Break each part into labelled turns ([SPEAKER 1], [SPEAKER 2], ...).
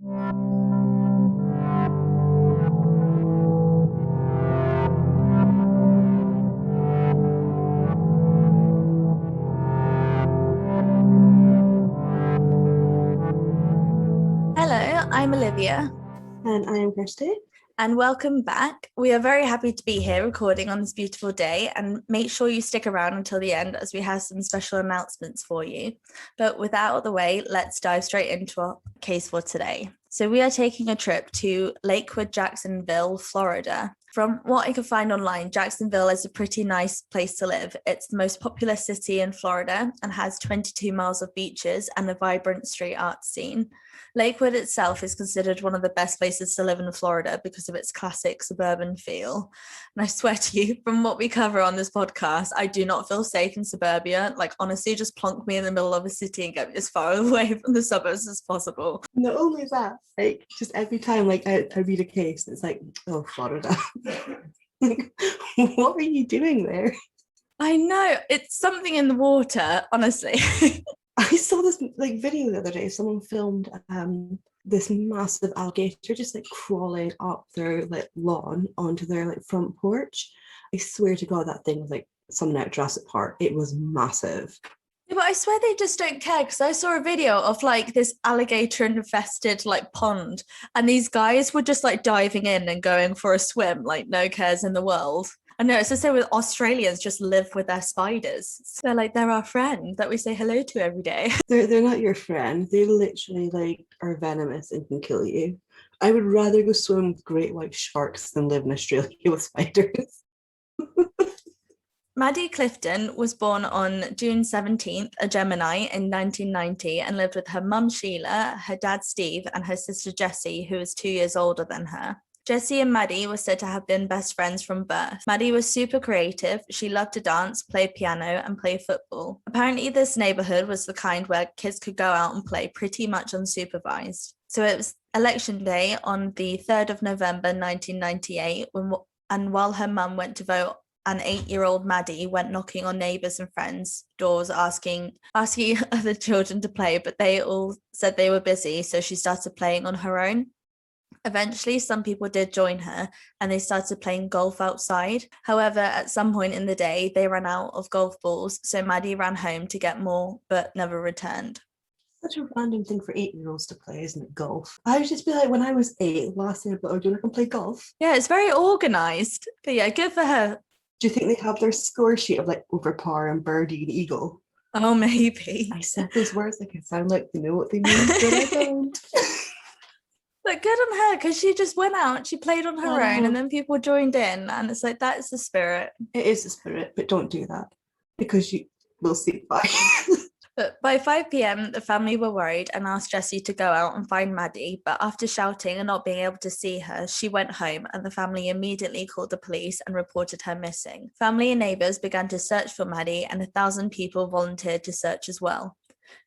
[SPEAKER 1] Hello, I'm Olivia.
[SPEAKER 2] And I am Kirsty.
[SPEAKER 1] And welcome back. We are very happy to be here recording on this beautiful day, and make sure you stick around until the end as we have some special announcements for you. But with that out of the way, let's dive straight into our case for today. So we are taking a trip to Lakewood, Jacksonville, Florida. From what I could find online, Jacksonville is a pretty nice place to live. It's the most popular city in Florida and has 22 miles of beaches and a vibrant street art scene. Lakewood itself is considered one of the best places to live in Florida because of its classic suburban feel. And I swear to you, from what we cover on this podcast, I do not feel safe in suburbia. Like, honestly, just plonk me in the middle of a city and get me as far away from the suburbs as possible.
[SPEAKER 2] Not only that, like, just every time I read a case, it's like, oh, Florida. Like, what are you doing there?
[SPEAKER 1] I know, it's something in the water, honestly.
[SPEAKER 2] I saw this video the other day. Someone filmed this massive alligator just crawling up their lawn onto their front porch. I swear to God, that thing was something out of Jurassic Park. It was massive.
[SPEAKER 1] Yeah, but I swear they just don't care, because I saw a video of this alligator infested pond, and these guys were just diving in and going for a swim, no cares in the world. I know, it's the same with Australians, just live with their spiders. So they're our friend that we say hello to every day.
[SPEAKER 2] They're not your friend. They literally are venomous and can kill you. I would rather go swim with great white sharks than live in Australia with spiders.
[SPEAKER 1] Maddie Clifton was born on June 17th, a Gemini, in 1990, and lived with her mum Sheila, her dad Steve, and her sister Jessie, who was 2 years older than her. Jessie and Maddie were said to have been best friends from birth. Maddie was super creative. She loved to dance, play piano, and play football. Apparently, this neighborhood was the kind where kids could go out and play pretty much unsupervised. So it was election day on the 3rd of November 1998, and while her mum went to vote, an 8-year-old Maddie went knocking on neighbours and friends' doors asking other children to play, but they all said they were busy, so she started playing on her own. Eventually, some people did join her and they started playing golf outside. However, at some point in the day, they ran out of golf balls, so Maddie ran home to get more, but never returned.
[SPEAKER 2] Such a random thing for 8-year-olds to play, isn't it? Golf. I would just be when I was 8, last thing I'd be do you want to come play golf?
[SPEAKER 1] Yeah, it's very organised. But yeah, good for her.
[SPEAKER 2] Do you think they have their score sheet of over par and birdie and eagle?
[SPEAKER 1] Oh, maybe.
[SPEAKER 2] I said those words it sound like they know what they mean, but I don't.
[SPEAKER 1] But good on her, because she just went out, she played on her own, and then people joined in, and it's that is the spirit.
[SPEAKER 2] It is the spirit, but don't do that, because you will see why.
[SPEAKER 1] But by 5 p.m, the family were worried and asked Jessie to go out and find Maddie, but after shouting and not being able to see her, she went home, and the family immediately called the police and reported her missing. Family and neighbours began to search for Maddie, and 1,000 people volunteered to search as well.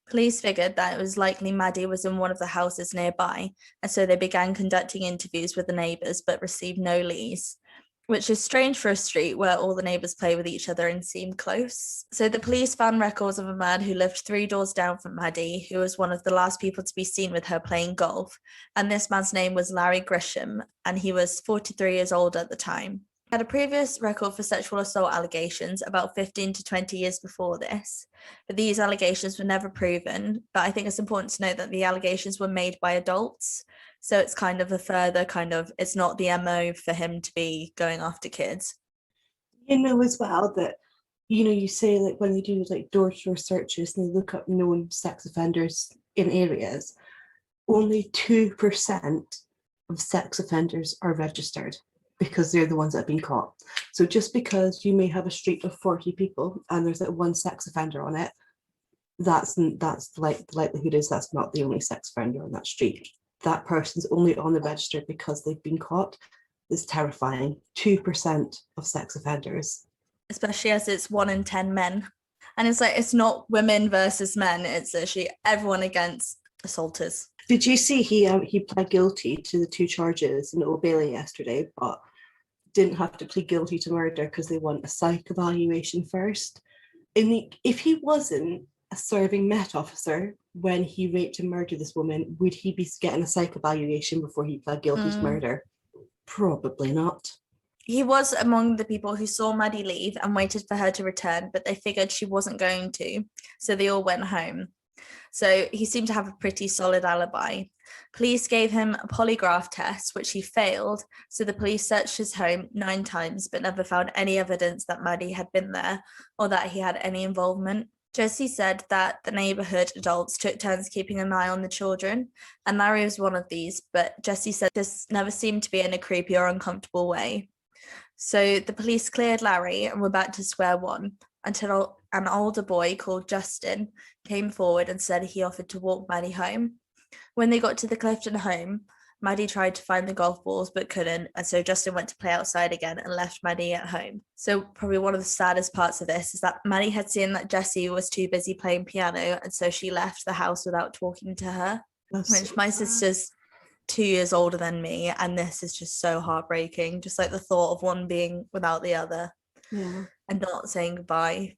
[SPEAKER 1] Police figured that it was likely Maddie was in one of the houses nearby, and so they began conducting interviews with the neighbours but received no leads, which is strange for a street where all the neighbours play with each other and seem close. So the police found records of a man who lived 3 doors down from Maddie, who was one of the last people to be seen with her playing golf, and this man's name was Larry Grisham, and he was 43 years old at the time. Had a previous record for sexual assault allegations about 15 to 20 years before this, but these allegations were never proven. But I think it's important to note that the allegations were made by adults, so it's kind of a further it's not the MO for him to be going after kids.
[SPEAKER 2] As well that you say when they do door-to-door searches and they look up known sex offenders in areas, only 2% of sex offenders are registered, because they're the ones that have been caught. So just because you may have a street of 40 people and there's one sex offender on it, that's the likelihood is that's not the only sex offender on that street. That person's only on the register because they've been caught. It's terrifying. 2% of sex offenders.
[SPEAKER 1] Especially as it's 1 in 10 men. And it's not women versus men, it's literally everyone against assaulters.
[SPEAKER 2] Did you see he pled guilty to the 2 charges in Old Bailey yesterday, but didn't have to plead guilty to murder because they want a psych evaluation first? And if he wasn't a serving Met officer, when he raped and murdered this woman, would he be getting a psych evaluation before he pled guilty to murder? Probably not.
[SPEAKER 1] He was among the people who saw Maddie leave and waited for her to return, but they figured she wasn't going to, so they all went home. So he seemed to have a pretty solid alibi. Police gave him a polygraph test, which he failed, so the police searched his home 9 times, but never found any evidence that Maddie had been there or that he had any involvement. Jessie said that the neighbourhood adults took turns keeping an eye on the children, and Larry was one of these, but Jessie said this never seemed to be in a creepy or uncomfortable way. So the police cleared Larry and were back to square one until an older boy called Justin came forward and said he offered to walk Maddie home. When they got to the Clifton home, Maddie tried to find the golf balls but couldn't, and so Justin went to play outside again and left Maddie at home. So probably one of the saddest parts of this is that Maddie had seen that Jessie was too busy playing piano, and so she left the house without talking to her. Which my sister's 2 years older than me, and this is just so heartbreaking, just like the thought of one being without the other and not saying goodbye.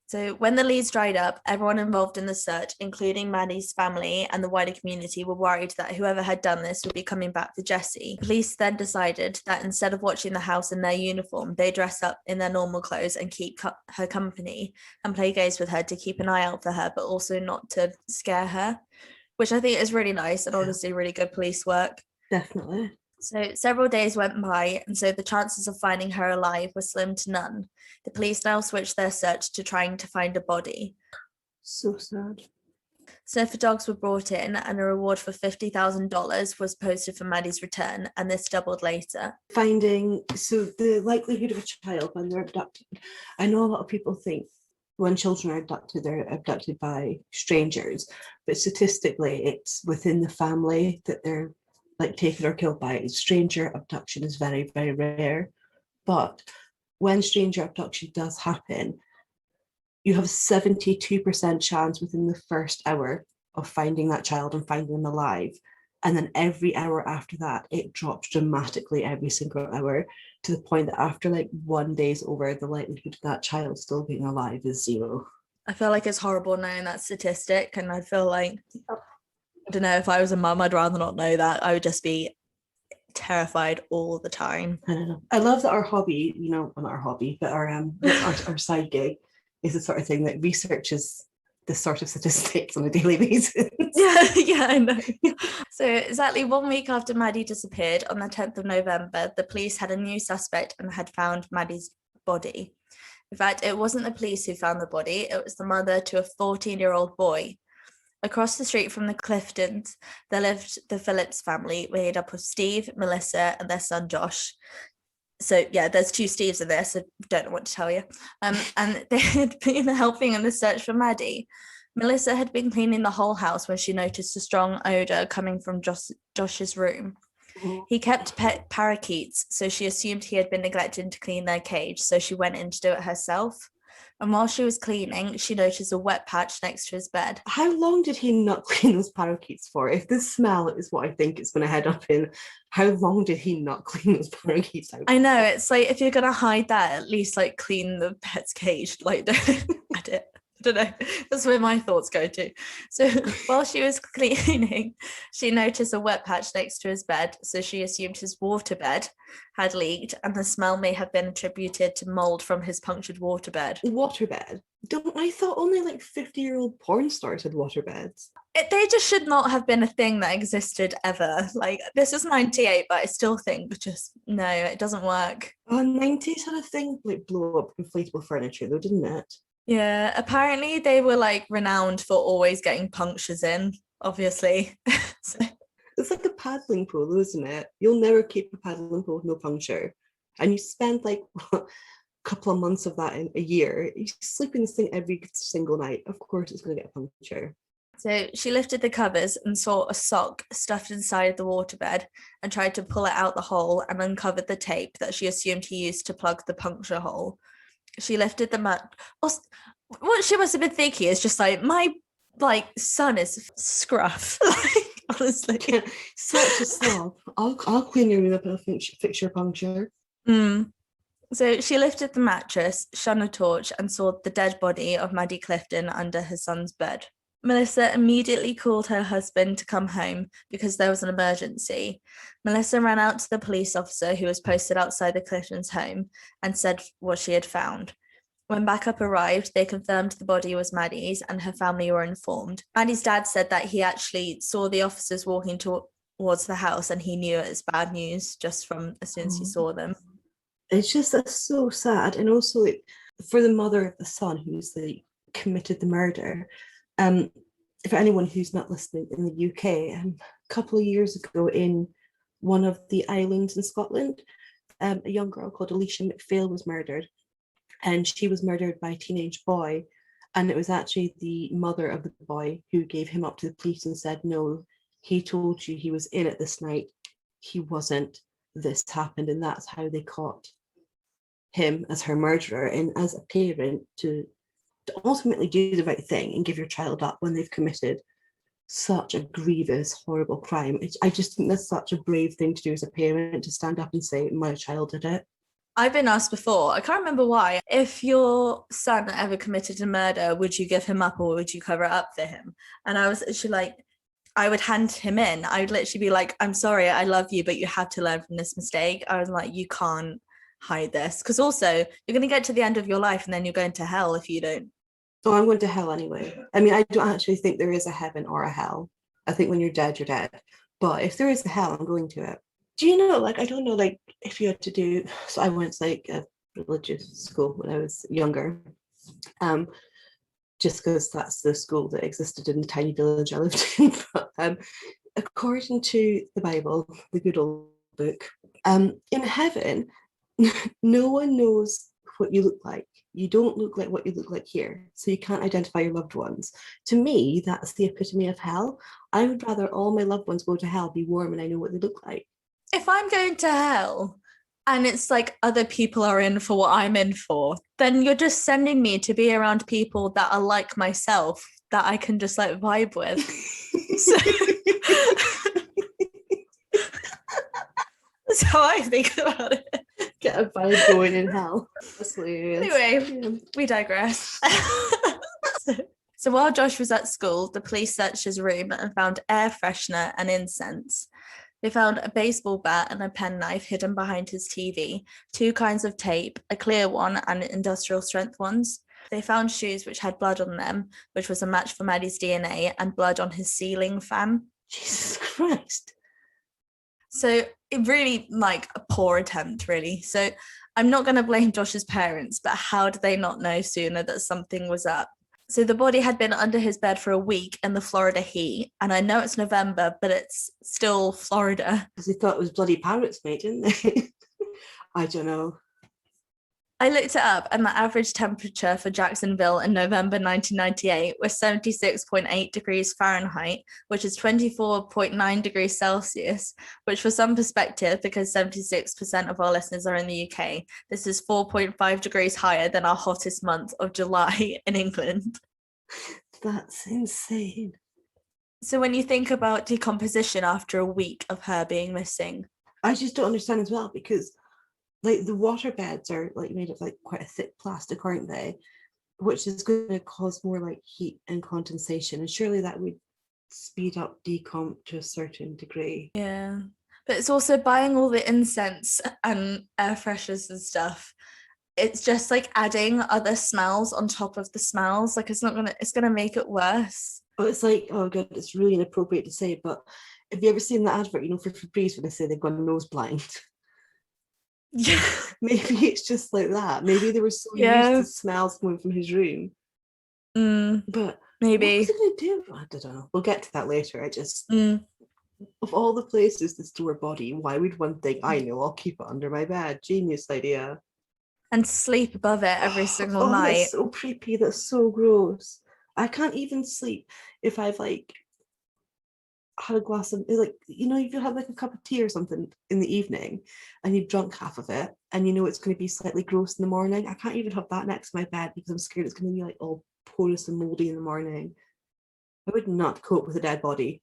[SPEAKER 1] So when the leads dried up, everyone involved in the search, including Maddie's family and the wider community, were worried that whoever had done this would be coming back for Jessie. Police then decided that instead of watching the house in their uniform, they dress up in their normal clothes and keep her company and play games with her to keep an eye out for her, but also not to scare her, which I think is really nice and honestly really good police work.
[SPEAKER 2] Definitely.
[SPEAKER 1] So several days went by, and so the chances of finding her alive were slim to none. The police now switched their search to trying to find a body.
[SPEAKER 2] So sad.
[SPEAKER 1] Sniffer dogs were brought in, and a reward for $50,000 was posted for Maddie's return, and this doubled later.
[SPEAKER 2] Finding, so the likelihood of a child when they're abducted, I know a lot of people think when children are abducted, they're abducted by strangers, but statistically it's within the family that they're like taken or killed by. Stranger abduction is very, very rare, but when stranger abduction does happen, you have a 72% chance within the first hour of finding that child and finding them alive, and then every hour after that it drops dramatically every single hour, to the point that after like 1 day's over, the likelihood of that child still being alive is 0.
[SPEAKER 1] I feel like it's horrible knowing that statistic, and I feel like, I don't know, if I was a mum, I'd rather not know that. I would just be terrified all the time.
[SPEAKER 2] I don't know. I love that our hobby, well, not our hobby, but our side gig is the sort of thing that researches this sort of statistics on a daily basis.
[SPEAKER 1] Yeah, I know. So exactly 1 week after Maddie disappeared, on the 10th of November, the police had a new suspect and had found Maddie's body. In fact, it wasn't the police who found the body, it was the mother to a 14-year-old boy. Across the street from the Cliftons, there lived the Phillips family, made up of Steve, Melissa, and their son Josh. So yeah, there's 2 Steves in this, I don't know what to tell you. And they had been helping in the search for Maddie. Melissa had been cleaning the whole house when she noticed a strong odour coming from Josh's room. He kept pet parakeets, so she assumed he had been neglecting to clean their cage, so she went in to do it herself. And while she was cleaning, she noticed a wet patch next to his bed.
[SPEAKER 2] How long did he not clean those parakeets for? If the smell is what I think it's going to head up in, how long did he not clean those parakeets out?
[SPEAKER 1] I know, it's like, if you're going to hide that, at least like clean the pet's cage. Like, I don't know. That's where my thoughts go to. So while she was cleaning, she noticed a wet patch next to his bed. So she assumed his waterbed had leaked, and the smell may have been attributed to mold from his punctured waterbed.
[SPEAKER 2] Waterbed? I thought only like 50-year-old porn stars had waterbeds.
[SPEAKER 1] They just should not have been a thing that existed ever. Like, this is 98, but I still think just, no, it doesn't work.
[SPEAKER 2] 90s had a thing like blow up inflatable furniture though, didn't it?
[SPEAKER 1] Yeah, apparently they were like renowned for always getting punctures in, obviously. So.
[SPEAKER 2] It's like a paddling pool, isn't it? You'll never keep a paddling pool with no puncture. And you spend like a couple of months of that in a year. You sleep in this thing every single night. Of course it's going to get a puncture.
[SPEAKER 1] So she lifted the covers and saw a sock stuffed inside the waterbed and tried to pull it out the hole and uncovered the tape that she assumed he used to plug the puncture hole. She lifted the mat. What she must have been thinking is just like, my son is scruff. Honestly,
[SPEAKER 2] such a slob. I'll clean your room up and fix your puncture.
[SPEAKER 1] So she lifted the mattress, shone a torch, and saw the dead body of Maddie Clifton under her son's bed. Melissa immediately called her husband to come home because there was an emergency. Melissa ran out to the police officer who was posted outside the Cliftons' home and said what she had found. When backup arrived, they confirmed the body was Maddie's and her family were informed. Maddie's dad said that he actually saw the officers walking towards the house and he knew it was bad news just from as soon as he saw them.
[SPEAKER 2] It's just that's so sad. And also like for the mother of the son who's like committed the murder, for anyone who's not listening in the UK, a couple of years ago in one of the islands in Scotland, a young girl called Alicia McPhail was murdered, and she was murdered by a teenage boy, and it was actually the mother of the boy who gave him up to the police and said, no, he told you he was in it this night, he wasn't, this happened. And that's how they caught him as her murderer. And as a parent, to ultimately do the right thing and give your child up when they've committed such a grievous, horrible crime. I just think that's such a brave thing to do as a parent, to stand up and say, my child did it.
[SPEAKER 1] I've been asked before, I can't remember why, if your son ever committed a murder, would you give him up or would you cover it up for him? And I was actually like, I would hand him in. I would literally be like, I'm sorry, I love you, but you have to learn from this mistake. I was like, you can't hide this. Because also, you're going to get to the end of your life and then you're going to hell if you don't.
[SPEAKER 2] Oh, I'm going to hell anyway. I mean, I don't actually think there is a heaven or a hell. I think when you're dead, you're dead. But if there is a hell, I'm going to it. Do you know, like, I don't know, like, if you had to do, so I went to like a religious school when I was younger, just because that's the school that existed in the tiny village I lived in. But according to the Bible, the good old book, in heaven, no one knows what you look like. You don't look like what you look like here, so you can't identify your loved ones. To me, that's the epitome of hell. I would rather all my loved ones go to hell, be warm, and I know what they look like.
[SPEAKER 1] If I'm going to hell and it's like other people are in for what I'm in for, then you're just sending me to be around people that are like myself, that I can just like vibe with. So that's how I think about it.
[SPEAKER 2] Get a vibe going in hell. That's hilarious.
[SPEAKER 1] Anyway, we digress. So while Josh was at school, the police searched his room and found air freshener and incense. They found a baseball bat and a penknife hidden behind his TV, 2 kinds of tape, a clear one and industrial strength ones. They found shoes which had blood on them, which was a match for Maddie's DNA, and blood on his ceiling fan.
[SPEAKER 2] Jesus Christ.
[SPEAKER 1] So it really, like, a poor attempt, really. So I'm not going to blame Josh's parents, but how did they not know sooner that something was up? So the body had been under his bed for a week in the Florida heat. And I know it's November, but it's still Florida.
[SPEAKER 2] Because they thought it was bloody parrots, mate, didn't they? I don't know.
[SPEAKER 1] I looked it up, and the average temperature for Jacksonville in November 1998 was 76.8 degrees Fahrenheit, which is 24.9 degrees Celsius, which for some perspective, because 76% of our listeners are in the UK, this is 4.5 degrees higher than our hottest month of July in England.
[SPEAKER 2] That's insane.
[SPEAKER 1] So when you think about decomposition after a week of her being missing,
[SPEAKER 2] I just don't understand as well, because like the water beds are like made of like quite a thick plastic, aren't they? Which is going to cause more like heat and condensation, and surely that would speed up decomp to a certain degree.
[SPEAKER 1] Yeah, but it's also buying all the incense and air fresheners and stuff. It's just like adding other smells on top of the smells. Like it's gonna make it worse.
[SPEAKER 2] But it's like, oh god, it's really inappropriate to say, but have you ever seen the advert, you know, for Febreze when they say they've gone nose blind?
[SPEAKER 1] Yeah.
[SPEAKER 2] Maybe it's just like that. Maybe they were so used to smells coming from his room. But
[SPEAKER 1] maybe.
[SPEAKER 2] What was it going to do? I don't know. We'll get to that later. I just, of all the places to store a body, why would one think, I know, I'll keep it under my bed? Genius idea.
[SPEAKER 1] And sleep above it every single night.
[SPEAKER 2] That's so creepy. That's so gross. I can't even sleep if I've like had a glass of, like, you know, if you have like a cup of tea or something in the evening and you've drunk half of it and you know it's going to be slightly gross in the morning, I can't even have that next to my bed because I'm scared it's going to be like all porous and moldy in the morning. I would not cope with a dead body.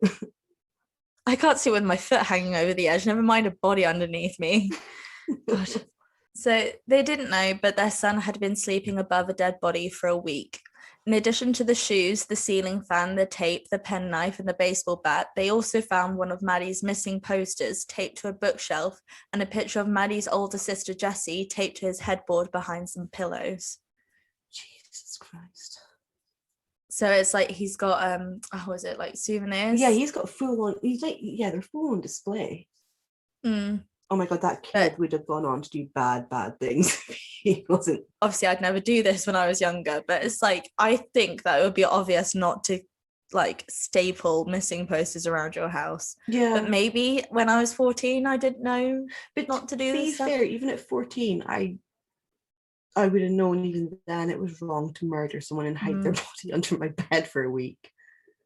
[SPEAKER 1] I can't see with my foot hanging over the edge, never mind a body underneath me. God. So they didn't know, but their son had been sleeping above a dead body for a week. In addition to the shoes, the ceiling fan, the tape, the penknife, and the baseball bat, they also found one of Maddie's missing posters taped to a bookshelf and a picture of Maddie's older sister Jessie taped to his headboard behind some pillows.
[SPEAKER 2] Jesus Christ.
[SPEAKER 1] So it's like he's got was it like souvenirs?
[SPEAKER 2] Yeah, he's got full on. He's like, yeah, they're full on display. Oh my god, that kid would have gone on to do bad things if he wasn't.
[SPEAKER 1] Obviously, I'd never do this when I was younger, but it's like I think that it would be obvious not to like staple missing posters around your house.
[SPEAKER 2] Yeah,
[SPEAKER 1] but maybe when I was 14, I didn't know not to do this.
[SPEAKER 2] To be fair, even at 14, I would have known even then it was wrong to murder someone and hide their body under my bed for a week.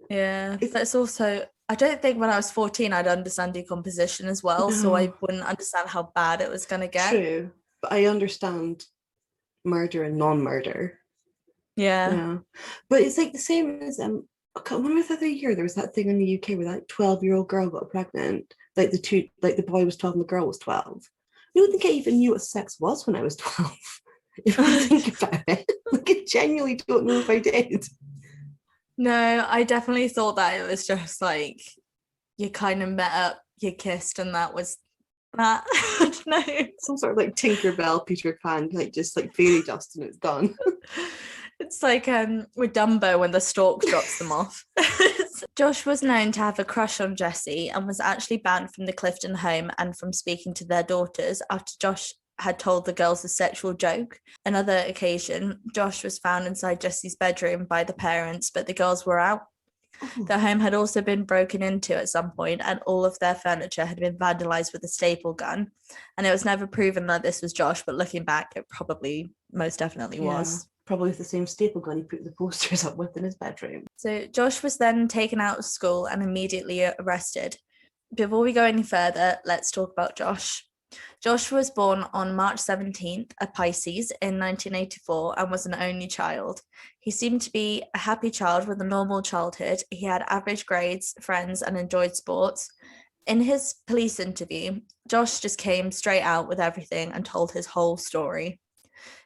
[SPEAKER 1] Yeah, but it's also, I don't think when I was 14 I'd understand decomposition as well, so I wouldn't understand how bad it was going to get.
[SPEAKER 2] True, but I understand murder and non-murder. Yeah, but it's like the same as when was the other year there was that thing in the UK where that 12-year-old girl got pregnant, like the boy was 12 and the girl was 12. I don't think I even knew what sex was when I was 12. If I think about it, like I genuinely don't know if I did.
[SPEAKER 1] No, I definitely thought that it was just like you kind of met up, you kissed, and that was that. I don't know.
[SPEAKER 2] Some sort of like Tinkerbell, Peter Pan, like just like fairy dust and it's done.
[SPEAKER 1] It's like with Dumbo when the stork drops them off. Josh was known to have a crush on Jessie and was actually banned from the Clifton home and from speaking to their daughters after Josh had told the girls a sexual joke. Another occasion, Josh was found inside Jessie's bedroom by the parents, but the girls were out. The home had also been broken into at some point, and all of their furniture had been vandalized with a staple gun. And it was never proven that this was Josh, but looking back, it probably most definitely was.
[SPEAKER 2] Probably with the same staple gun he put the posters up with in his bedroom.
[SPEAKER 1] So Josh was then taken out of school and immediately arrested. Before we go any further, let's talk about Josh. Josh was born on March 17th, a Pisces, in 1984 and was an only child. He seemed to be a happy child with a normal childhood. He had average grades, friends, and enjoyed sports. In his police interview, Josh just came straight out with everything and told his whole story.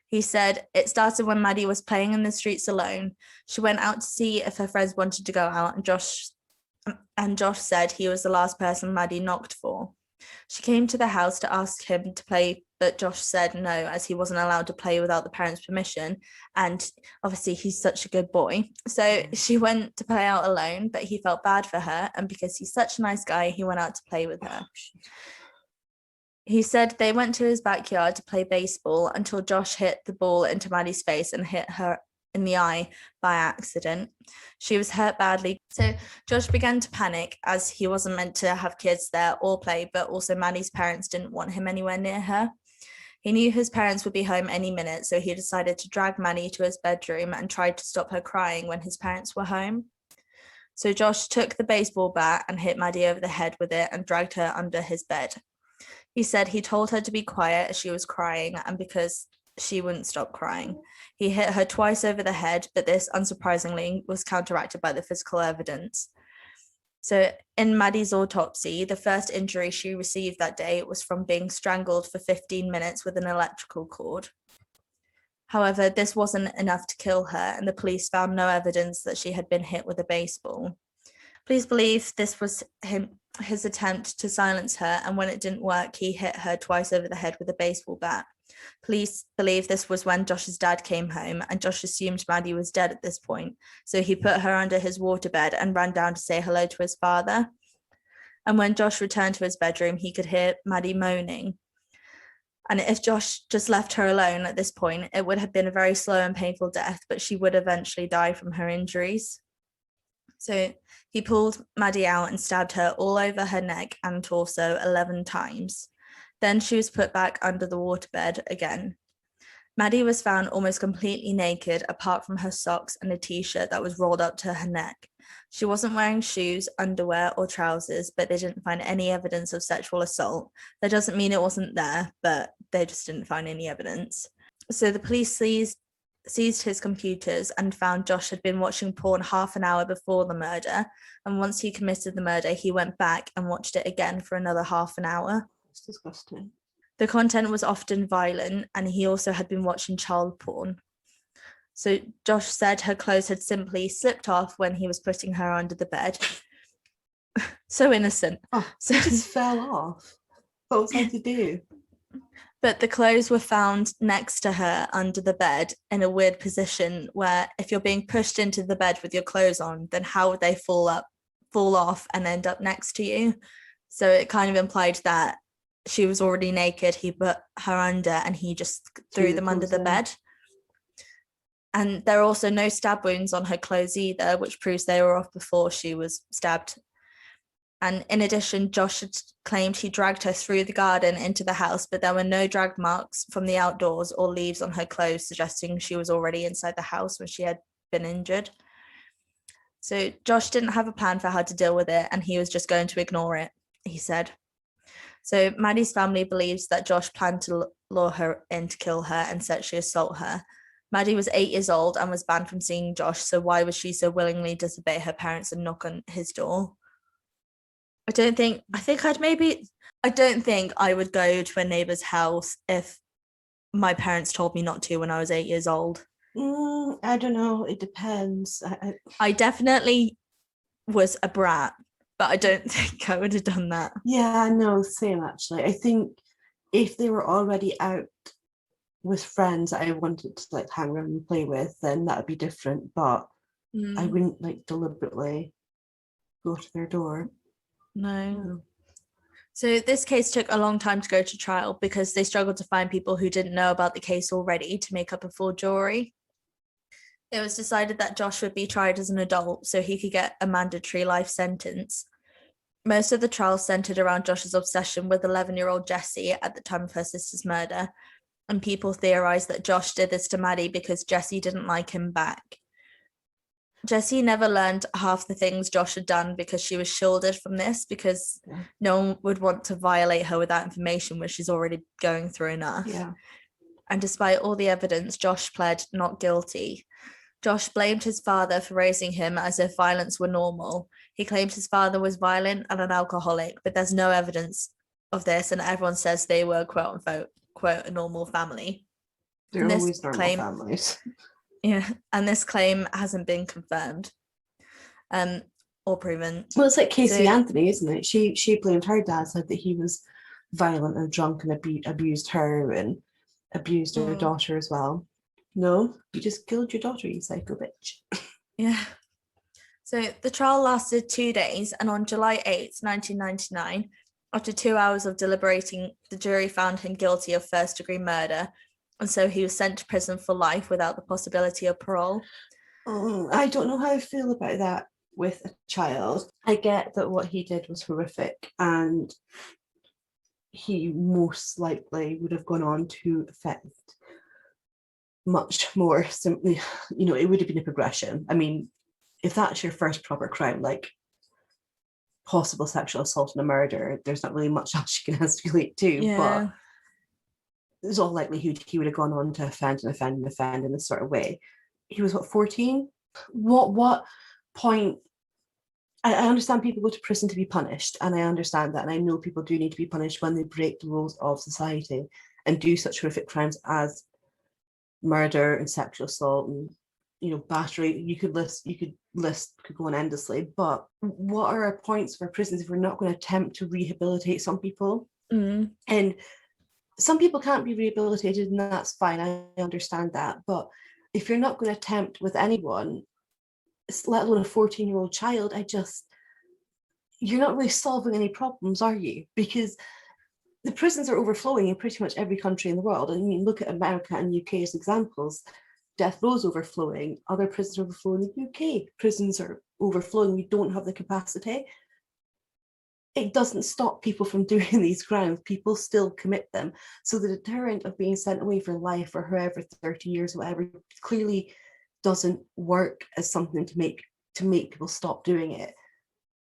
[SPEAKER 1] He said, "It started when Maddie was playing in the streets alone. She went out to see if her friends wanted to go out, and Josh said he was the last person Maddie knocked for. She came to the house to ask him to play, but Josh said no, as he wasn't allowed to play without the parents' permission. And obviously he's such a good boy. So she went to play out alone, but he felt bad for her. And because he's such a nice guy, he went out to play with her." He said they went to his backyard to play baseball until Josh hit the ball into Maddie's face and hit her in the eye by accident. She was hurt badly. So Josh began to panic, as he wasn't meant to have kids there or play, but also Maddie's parents didn't want him anywhere near her. He knew his parents would be home any minute, so he decided to drag Maddie to his bedroom and tried to stop her crying when his parents were home. So Josh took the baseball bat and hit Maddie over the head with it and dragged her under his bed. He said he told her to be quiet as she was crying, and because she wouldn't stop crying. He hit her twice over the head, but this, unsurprisingly, was counteracted by the physical evidence. So in Maddie's autopsy, the first injury she received that day was from being strangled for 15 minutes with an electrical cord. However, this wasn't enough to kill her, and the police found no evidence that she had been hit with a baseball. Police believe this was his attempt to silence her, and when it didn't work, he hit her twice over the head with a baseball bat. Police believe this was when Josh's dad came home, and Josh assumed Maddie was dead at this point, so he put her under his waterbed and ran down to say hello to his father. And when Josh returned to his bedroom, he could hear Maddie moaning. And if Josh just left her alone at this point, it would have been a very slow and painful death, but she would eventually die from her injuries. So he pulled Maddie out and stabbed her all over her neck and torso 11 times. Then she was put back under the waterbed again. Maddie was found almost completely naked, apart from her socks and a t-shirt that was rolled up to her neck. She wasn't wearing shoes, underwear, or trousers, but they didn't find any evidence of sexual assault. That doesn't mean it wasn't there, but they just didn't find any evidence. So the police seized his computers and found Josh had been watching porn half an hour before the murder, and once he committed the murder, he went back and watched it again for another half an hour.
[SPEAKER 2] It's disgusting. The
[SPEAKER 1] content was often violent, and he also had been watching child porn. So Josh said her clothes had simply slipped off when he was putting her under the bed. So innocent.
[SPEAKER 2] Oh,
[SPEAKER 1] so
[SPEAKER 2] it just fell off. What was I to do?
[SPEAKER 1] But the clothes were found next to her under the bed in a weird position where if you're being pushed into the bed with your clothes on, then how would they fall off and end up next to you? So it kind of implied that she was already naked, he put her under and he just threw them under the bed. And there are also no stab wounds on her clothes either, which proves they were off before she was stabbed. And in addition, Josh had claimed he dragged her through the garden into the house, but there were no drag marks from the outdoors or leaves on her clothes, suggesting she was already inside the house when she had been injured. So Josh didn't have a plan for how to deal with it, and he was just going to ignore it, he said. So Maddie's family believes that Josh planned to lure her in to kill her and sexually assault her. Maddie was 8 years old and was banned from seeing Josh, so why would she so willingly disobey her parents and knock on his door? I don't think I would go to a neighbour's house if my parents told me not to when I was 8 years old.
[SPEAKER 2] I don't know. It depends.
[SPEAKER 1] I definitely was a brat, but I don't think I would have done that.
[SPEAKER 2] Yeah, no, same actually. I think if they were already out with friends that I wanted to like hang around and play with, then that would be different. But I wouldn't like deliberately go to their door.
[SPEAKER 1] No. So this case took a long time to go to trial because they struggled to find people who didn't know about the case already to make up a full jury. It was decided that Josh would be tried as an adult so he could get a mandatory life sentence. Most of the trial centered around Josh's obsession with 11-year-old Jessie at the time of her sister's murder, and people theorized that Josh did this to Maddie because Jessie didn't like him back. Jessie never learned half the things Josh had done because she was shielded from this, because no one would want to violate her with that information when she's already going through enough.
[SPEAKER 2] Yeah.
[SPEAKER 1] And despite all the evidence, Josh pled not guilty. Josh blamed his father for raising him as if violence were normal. He claimed his father was violent and an alcoholic, but there's no evidence of this, and everyone says they were quote unquote a normal family.
[SPEAKER 2] They're always normal families.
[SPEAKER 1] Yeah, and this claim hasn't been confirmed or proven.
[SPEAKER 2] Well, it's like Casey Anthony, isn't it? She blamed her dad, said that he was violent and drunk and abused her and abused her daughter as well. No, you just killed your daughter, you psycho bitch.
[SPEAKER 1] Yeah. So the trial lasted 2 days, and on July 8th, 1999, after 2 hours of deliberating, the jury found him guilty of first-degree murder, and so he was sent to prison for life without the possibility of parole.
[SPEAKER 2] I don't know how I feel about that with a child. I get that what he did was horrific, and he most likely would have gone on to affect much more simply, it would have been a progression. I mean, if that's your first proper crime, like possible sexual assault and a murder, there's not really much else you can escalate to, but there's all likelihood he would have gone on to offend in this sort of way. He was 14? What point? I understand people go to prison to be punished, and I understand that, and I know people do need to be punished when they break the rules of society and do such horrific crimes as murder and sexual assault and battery. You could go on endlessly, but what are our points for prisons if we're not going to attempt to rehabilitate some people? And some people can't be rehabilitated, and that's fine, I understand that, but if you're not going to attempt with anyone, let alone a 14-year-old child, you're not really solving any problems, are you? Because the prisons are overflowing in pretty much every country in the world. I mean, look at America and UK as examples. Death row's overflowing, other prisons are overflowing. The UK prisons are overflowing. We don't have the capacity. It doesn't stop people from doing these crimes. People still commit them. So the deterrent of being sent away for life or however 30 years, whatever, clearly doesn't work as something to make people stop doing it.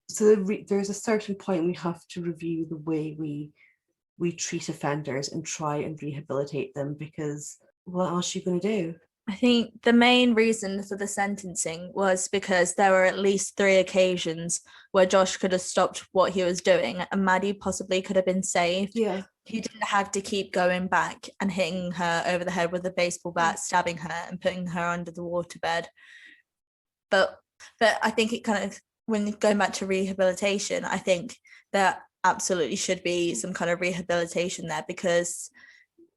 [SPEAKER 2] So there's a certain point we have to review the way we treat offenders and try and rehabilitate them, because what else are you going to do?
[SPEAKER 1] I think the main reason for the sentencing was because there were at least 3 occasions where Josh could have stopped what he was doing and Maddie possibly could have been saved.
[SPEAKER 2] Yeah.
[SPEAKER 1] he didn't have to keep going back and hitting her over the head with a baseball bat, stabbing her and putting her under the waterbed. But I think it kind of, when going back to rehabilitation, I think there absolutely should be some kind of rehabilitation there, because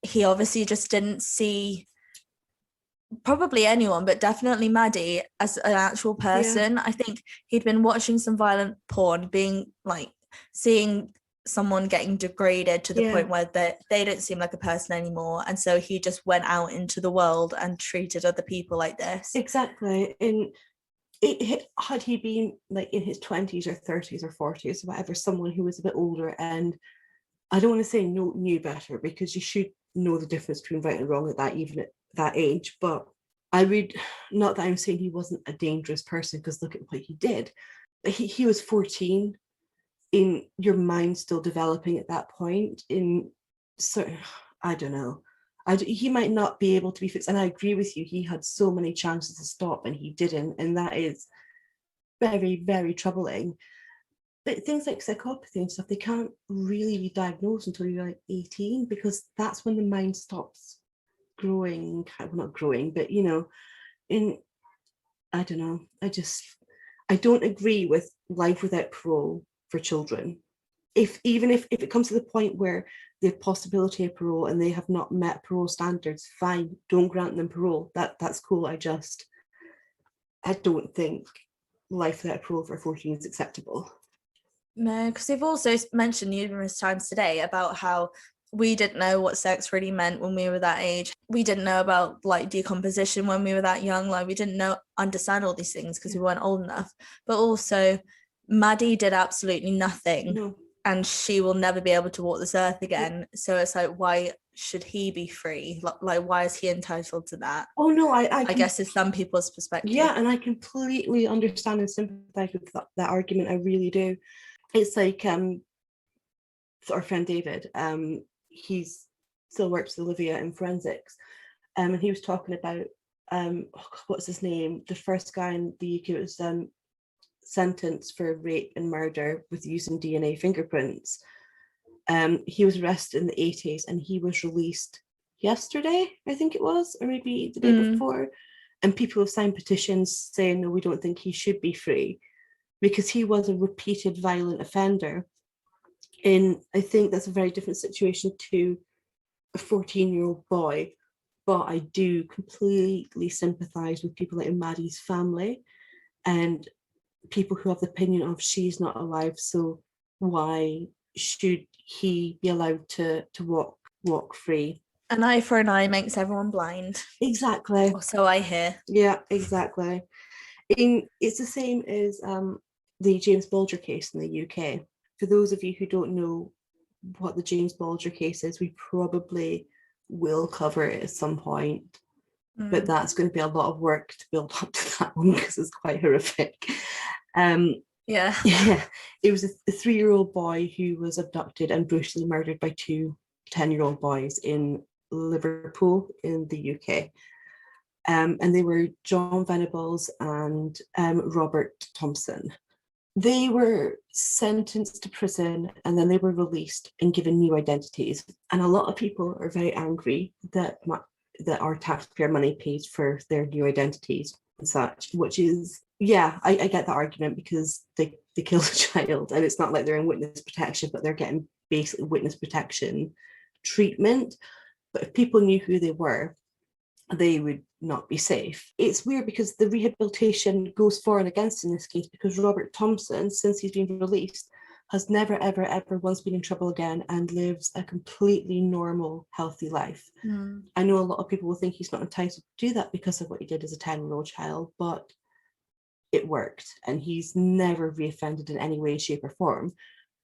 [SPEAKER 1] he obviously just didn't see probably anyone, but definitely Maddie as an actual person. I think he'd been watching some violent porn, being like, seeing someone getting degraded to the point where they don't seem like a person anymore, and so he just went out into the world and treated other people like this.
[SPEAKER 2] Exactly. And had he been like in his 20s or 30s or 40s or whatever, someone who was a bit older, and I don't want to say knew better, because you should know the difference between right and wrong at that, even at that age, but I would, not that I'm saying he wasn't a dangerous person, because look at what he did. He was 14, in your mind still developing at that point. In so I don't know. He might not be able to be fixed, and I agree with you. He had so many chances to stop, and he didn't, and that is very, very troubling. But things like psychopathy and stuff, they can't really be diagnosed until you're like 18, because that's when the mind stops growing. Well, not growing, but I don't know. I don't agree with life without parole for children. Even if it comes to the point where they have possibility of parole and they have not met parole standards, fine, don't grant them parole. That's cool. I don't think life without parole for 14 is acceptable.
[SPEAKER 1] No, because they've also mentioned numerous times today about how we didn't know what sex really meant when we were that age. We didn't know about like decomposition when we were that young. Like, we didn't understand all these things because we weren't old enough. But also, Maddie did absolutely nothing.
[SPEAKER 2] No.
[SPEAKER 1] And she will never be able to walk this earth again. So it's like, why should he be free? Like, why is he entitled to that?
[SPEAKER 2] Oh no, I
[SPEAKER 1] guess it's some people's perspective.
[SPEAKER 2] Yeah, and I completely understand and sympathize with that argument. I really do. It's like our friend David, he's still works with Olivia in forensics, and he was talking about what's his name? The first guy in the UK was sentenced for rape and murder with using DNA fingerprints. He was arrested in the 80s, and he was released yesterday, I think it was, or maybe the day before. And people have signed petitions saying, no, we don't think he should be free, because he was a repeated violent offender. And I think that's a very different situation to a 14-year-old boy. But I do completely sympathise with people like in Maddie's family and people who have the opinion of she's not alive, so why should he be allowed to walk free?
[SPEAKER 1] An eye for an eye makes everyone blind.
[SPEAKER 2] Exactly.
[SPEAKER 1] Or so I hear.
[SPEAKER 2] Yeah, exactly. It's the same as the James Bulger case in the UK. For those of you who don't know what the James Bulger case is, we probably will cover it at some point. But that's going to be a lot of work to build up to that one, because it's quite horrific.
[SPEAKER 1] Yeah.
[SPEAKER 2] It was a 3-year-old boy who was abducted and brutally murdered by 2 10-year-old boys in Liverpool in the UK. And they were John Venables and Robert Thompson. They were sentenced to prison, and then they were released and given new identities. And a lot of people are very angry that our taxpayer money pays for their new identities and such, which is, I get the argument, because they killed a child, and it's not like they're in witness protection, but they're getting basically witness protection treatment. But if people knew who they were, they would not be safe. It's weird, because the rehabilitation goes for and against in this case, because Robert Thompson, since he's been released, has never, ever, ever once been in trouble again and lives a completely normal, healthy life. I know a lot of people will think he's not entitled to do that because of what he did as a 10-year-old child, but it worked, and he's never reoffended in any way, shape, or form.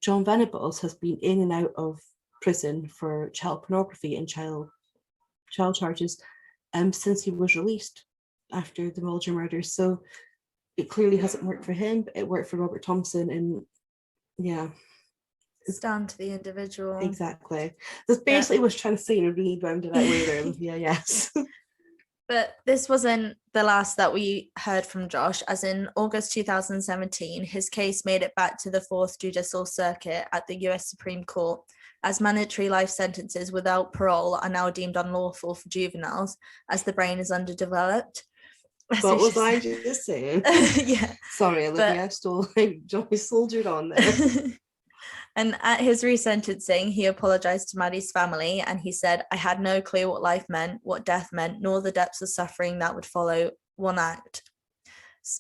[SPEAKER 2] John Venables has been in and out of prison for child pornography and child charges since he was released after the Bulger murders. So it clearly hasn't worked for him, but it worked for Robert Thompson. And
[SPEAKER 1] it's down to the individual.
[SPEAKER 2] Exactly. That's basically what I was trying to say in a really rounded out way there. Yes.
[SPEAKER 1] But this wasn't the last that we heard from Josh, as in August 2017, his case made it back to the Fourth Judicial Circuit at the US Supreme Court, as mandatory life sentences without parole are now deemed unlawful for juveniles, as the brain is underdeveloped.
[SPEAKER 2] What was I just saying?
[SPEAKER 1] Yeah.
[SPEAKER 2] Sorry, Olivia, I still Johnny soldiered on there.
[SPEAKER 1] And at his resentencing, he apologized to Maddie's family and he said, "I had no clue what life meant, what death meant, nor the depths of suffering that would follow one act."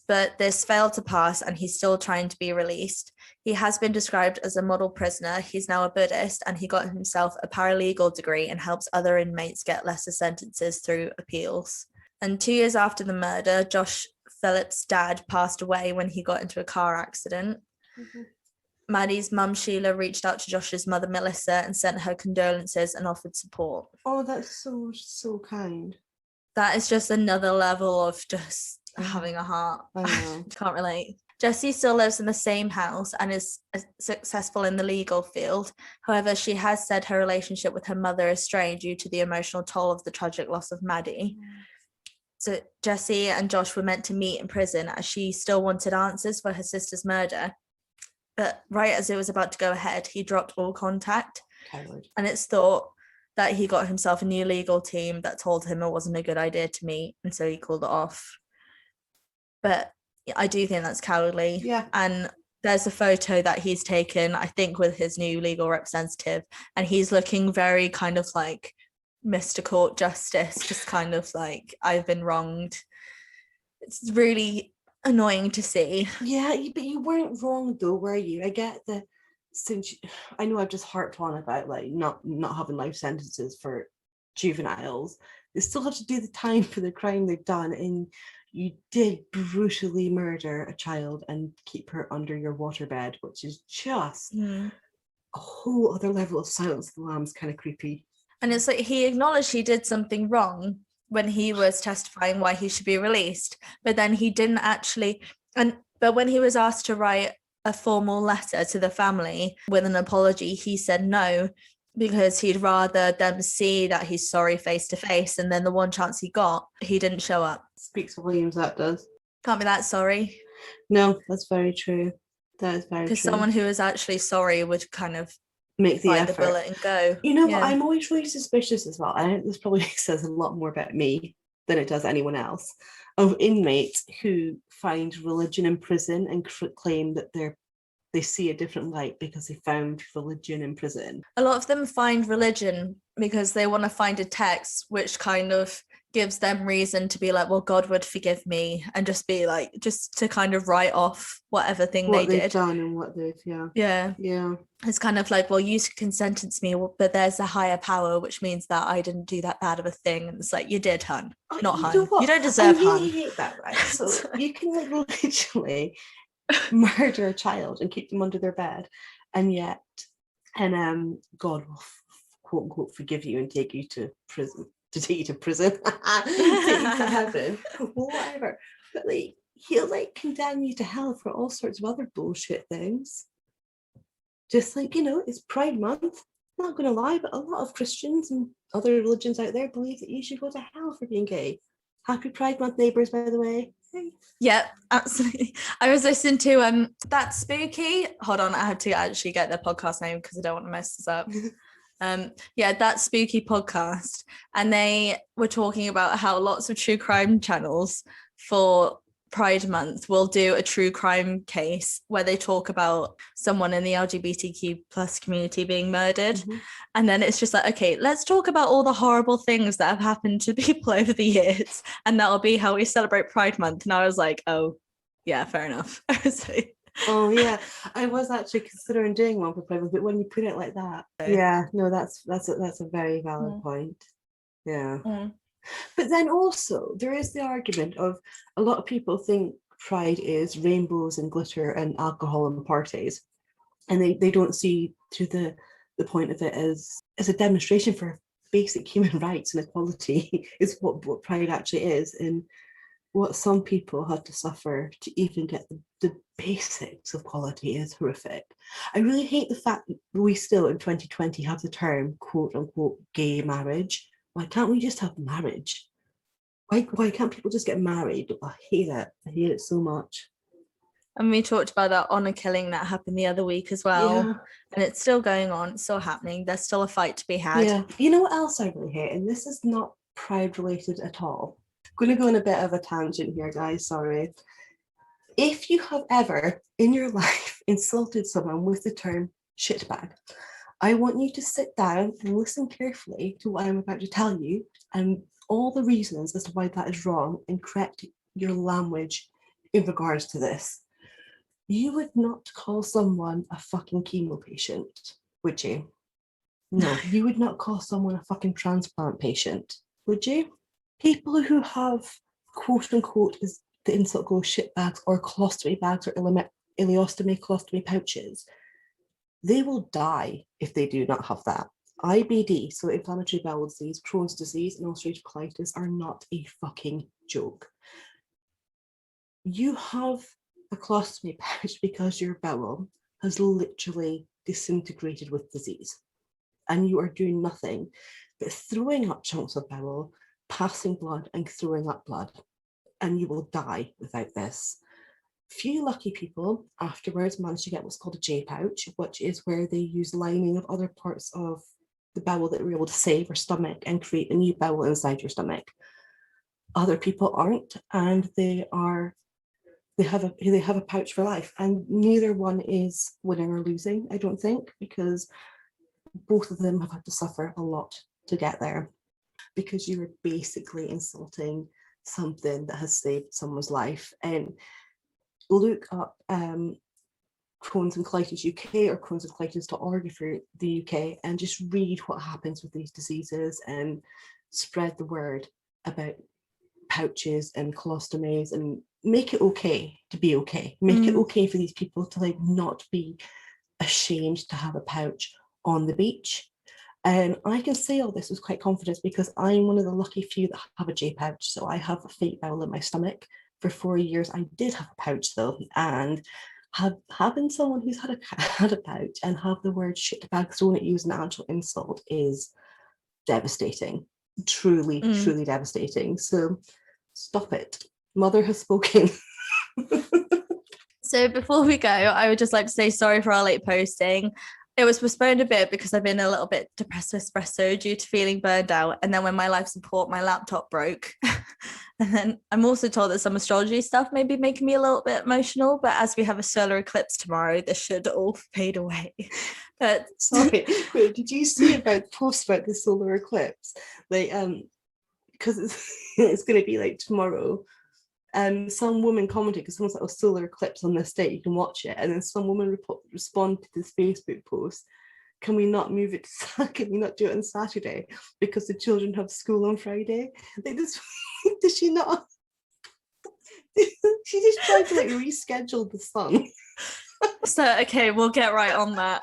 [SPEAKER 1] But this failed to pass and he's still trying to be released. He has been described as a model prisoner. He's now a Buddhist and he got himself a paralegal degree and helps other inmates get lesser sentences through appeals. And 2 years after the murder, Josh Phillips' dad passed away when he got into a car accident. Mm-hmm. Maddie's mum, Sheila, reached out to Josh's mother, Melissa, and sent her condolences and offered support.
[SPEAKER 2] Oh, that's so kind.
[SPEAKER 1] That is just another level of just having a heart.
[SPEAKER 2] I know.
[SPEAKER 1] Can't relate. Jessie still lives in the same house and is successful in the legal field. However, she has said her relationship with her mother is strained due to the emotional toll of the tragic loss of Maddie. So Jessie and Josh were meant to meet in prison as she still wanted answers for her sister's murder. But right as it was about to go ahead, he dropped all contact.
[SPEAKER 2] Coward.
[SPEAKER 1] And it's thought that he got himself a new legal team that told him it wasn't a good idea to meet, and so he called it off. But I do think that's cowardly.
[SPEAKER 2] Yeah.
[SPEAKER 1] And there's a photo that he's taken, I think, with his new legal representative, and he's looking very kind of like Mr. Court Justice, just kind of like, I've been wronged. It's really annoying to see.
[SPEAKER 2] Yeah, but you weren't wrong though, were you? I get the, since I know I've just harped on about like not having life sentences for juveniles, they still have to do the time for the crime they've done, and you did brutally murder a child and keep her under your waterbed, which is just a whole other level of Silence of the Lambs kind of creepy.
[SPEAKER 1] And it's like he acknowledged he did something wrong when he was testifying why he should be released, but then he didn't actually, but when he was asked to write a formal letter to the family with an apology, he said no, because he'd rather them see that he's sorry face to face, and then the one chance he got, he didn't show up.
[SPEAKER 2] Speaks volumes, that does.
[SPEAKER 1] Can't be that sorry.
[SPEAKER 2] No, that's very true. That is very true.
[SPEAKER 1] Because someone who is actually sorry would kind of
[SPEAKER 2] make the effort.
[SPEAKER 1] The bullet and go.
[SPEAKER 2] You know what? I'm always really suspicious as well. And this probably says a lot more about me than it does anyone else, of inmates who find religion in prison and claim that they see a different light because they found religion in prison.
[SPEAKER 1] A lot of them find religion because they want to find a text which kind of gives them reason to be like, well, God would forgive me, and just be like, just to kind of write off whatever thing
[SPEAKER 2] what
[SPEAKER 1] they
[SPEAKER 2] they've
[SPEAKER 1] did.
[SPEAKER 2] done and what they've, yeah.
[SPEAKER 1] It's kind of like, well, you can sentence me, but there's a higher power, which means that I didn't do that bad of a thing. And it's like, you did, hun, not hun. You don't deserve hun.
[SPEAKER 2] I really hate that, right? So you can like literally murder a child and keep them under their bed, and yet, God will quote unquote forgive you and take you to prison. Take you to heaven, whatever. But like, he'll like condemn you to hell for all sorts of other bullshit things. Just like, it's Pride Month. I'm not going to lie, but a lot of Christians and other religions out there believe that you should go to hell for being gay. Happy Pride Month, neighbours, by the way.
[SPEAKER 1] Yeah, absolutely. I was listening to That's Spooky. Hold on, I have to actually get their podcast name because I don't want to mess this up. That Spooky podcast, and they were talking about how lots of true crime channels for Pride Month will do a true crime case where they talk about someone in the LGBTQ plus community being murdered, and then it's just like, okay, let's talk about all the horrible things that have happened to people over the years, and that'll be how we celebrate Pride Month. And I was like, oh yeah, fair enough.
[SPEAKER 2] Oh yeah, I was actually considering doing one for Pride Month, but when you put it like that, yeah, no, that's a very valid point. Yeah. But then also there is the argument of a lot of people think Pride is rainbows and glitter and alcohol and parties, and they don't see to the point of it as a demonstration for basic human rights and equality is what Pride actually is, and what some people had to suffer to even get the basics of quality is horrific. I really hate the fact that we still in 2020 have the term quote unquote gay marriage. Why can't we just have marriage? Why can't people just get married? I hate it. I hate it so much.
[SPEAKER 1] And we talked about that honor killing that happened the other week as well.
[SPEAKER 2] Yeah.
[SPEAKER 1] And it's still going on. It's still happening. There's still a fight to be had.
[SPEAKER 2] Yeah. You know what else I really hate? And this is not pride related at all. I'm going to go on a bit of a tangent here, guys. Sorry. If you have ever in your life insulted someone with the term shitbag, I want you to sit down and listen carefully to what I'm about to tell you and all the reasons as to why that is wrong and correct your language in regards to this. You would not call someone a fucking chemo patient, would you? No, you would not call someone a fucking transplant patient, would you? People who have, quote unquote, as the insult goes, shit bags or colostomy bags or ileostomy colostomy pouches, they will die if they do not have that. IBD, so inflammatory bowel disease, Crohn's disease, and ulcerative colitis are not a fucking joke. You have a colostomy pouch because your bowel has literally disintegrated with disease and you are doing nothing but throwing up chunks of bowel, passing blood and throwing up blood, and you will die without this. Few lucky people afterwards manage to get what's called a J pouch, which is where they use lining of other parts of the bowel that we're able to save or stomach and create a new bowel inside your stomach. Other people aren't, and they have a pouch for life, and neither one is winning or losing, I don't think, because both of them have had to suffer a lot to get there, because you are basically insulting something that has saved someone's life. And look up Crohn's and Colitis UK or Crohn's and Colitis.org if you're the UK, and just read what happens with these diseases and spread the word about pouches and colostomies and make it okay to be okay. Make it okay for these people to like not be ashamed to have a pouch on the beach. And I can say all this with quite confidence because I'm one of the lucky few that have a J pouch. So I have a fake bowel in my stomach. For 4 years, I did have a pouch though, and having someone who's had a pouch and have the word shitbag thrown at you as an actual insult is devastating. Truly, truly devastating. So stop it. Mother has spoken.
[SPEAKER 1] So before we go, I would just like to say sorry for our late posting. It was postponed a bit because I've been a little bit depressed with espresso due to feeling burned out. And then when my life support, my laptop broke. And then I'm also told that some astrology stuff may be making me a little bit emotional. But as we have a solar eclipse tomorrow, this should all fade away. But
[SPEAKER 2] sorry, wait, did you see about the post about the solar eclipse? Like, because it's going to be like tomorrow. Some woman commented because someone's like, "Oh, solar eclipse on this date, you can watch it." And then some woman responded to this Facebook post, "Can we not move it to can we not do it on Saturday because the children have school on Friday?" Like this, does she not? She just tried to like reschedule the sun.
[SPEAKER 1] So okay, we'll get right on that.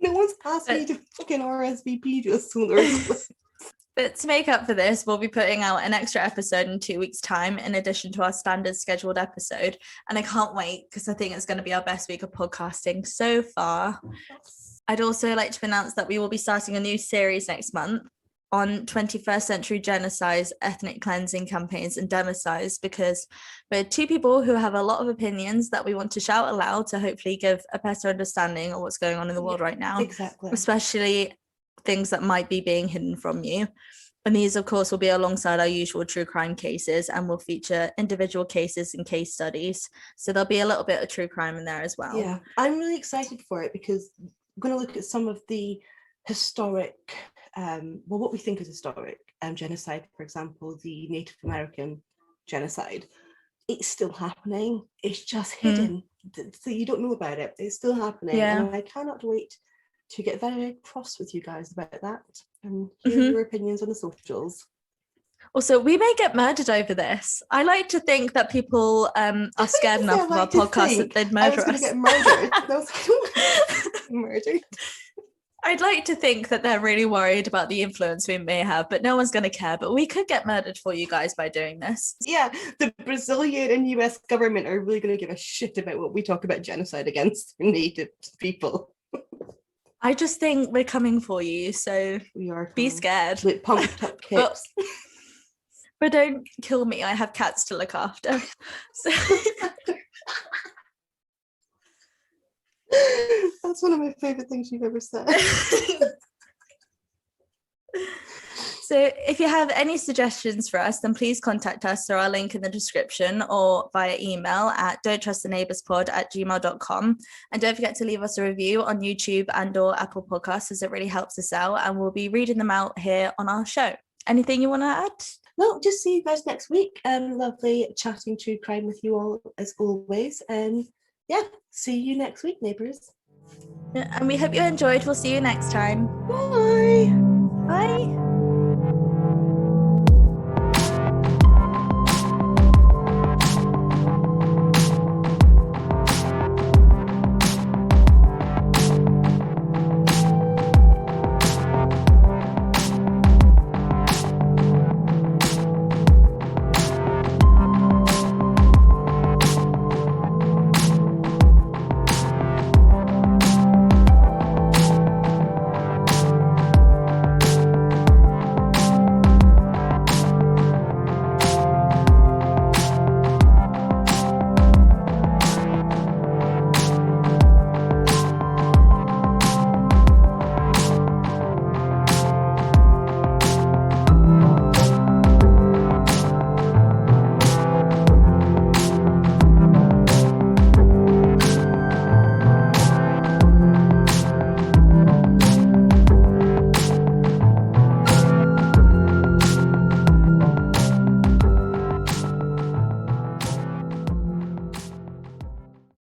[SPEAKER 2] No one's asked me to fucking RSVP to a solar eclipse.
[SPEAKER 1] But to make up for this, we'll be putting out an extra episode in 2 weeks' time, in addition to our standard scheduled episode. And I can't wait because I think it's going to be our best week of podcasting so far. I'd also like to announce that we will be starting a new series next month on 21st century genocides, ethnic cleansing campaigns, and democides, because we're two people who have a lot of opinions that we want to shout aloud to hopefully give a better understanding of what's going on in the world right now.
[SPEAKER 2] Exactly.
[SPEAKER 1] Especially things that might be being hidden from you. And these, of course, will be alongside our usual true crime cases and will feature individual cases and case studies. So there'll be a little bit of true crime in there as well.
[SPEAKER 2] Yeah, I'm really excited for it because I'm going to look at some of the historic, what we think is historic genocide. For example, the Native American genocide. It's still happening. It's just hidden. So you don't know about it. It's still happening.
[SPEAKER 1] Yeah.
[SPEAKER 2] And I cannot wait to get very, very cross with you guys about that and hear your opinions on the socials.
[SPEAKER 1] Also, we may get murdered over this. I like to think that people are scared enough of our podcast that they'd murder us.
[SPEAKER 2] I was going to get murdered. I was like, murdered.
[SPEAKER 1] I'd like to think that they're really worried about the influence we may have, but no one's going to care. But we could get murdered for you guys by doing this.
[SPEAKER 2] Yeah, the Brazilian and US government are really going to give a shit about what we talk about genocide against Native people.
[SPEAKER 1] I just think we're coming for you, so
[SPEAKER 2] We are
[SPEAKER 1] be
[SPEAKER 2] coming.
[SPEAKER 1] scared.
[SPEAKER 2] Like pumped up
[SPEAKER 1] But-
[SPEAKER 2] kicks.
[SPEAKER 1] But don't kill me. I have cats to look after. So
[SPEAKER 2] That's one of my favorite things you've ever said.
[SPEAKER 1] So if you have any suggestions for us, then please contact us through our link in the description or via email at don'ttrusttheneighborspod@gmail.com. And don't forget to leave us a review on YouTube and or Apple Podcasts, as it really helps us out. And we'll be reading them out here on our show. Anything you want to add?
[SPEAKER 2] No, just see you guys next week. Lovely chatting true crime with you all as always. And yeah, see you next week, neighbours.
[SPEAKER 1] And we hope you enjoyed. We'll see you next time.
[SPEAKER 2] Bye.
[SPEAKER 1] Bye.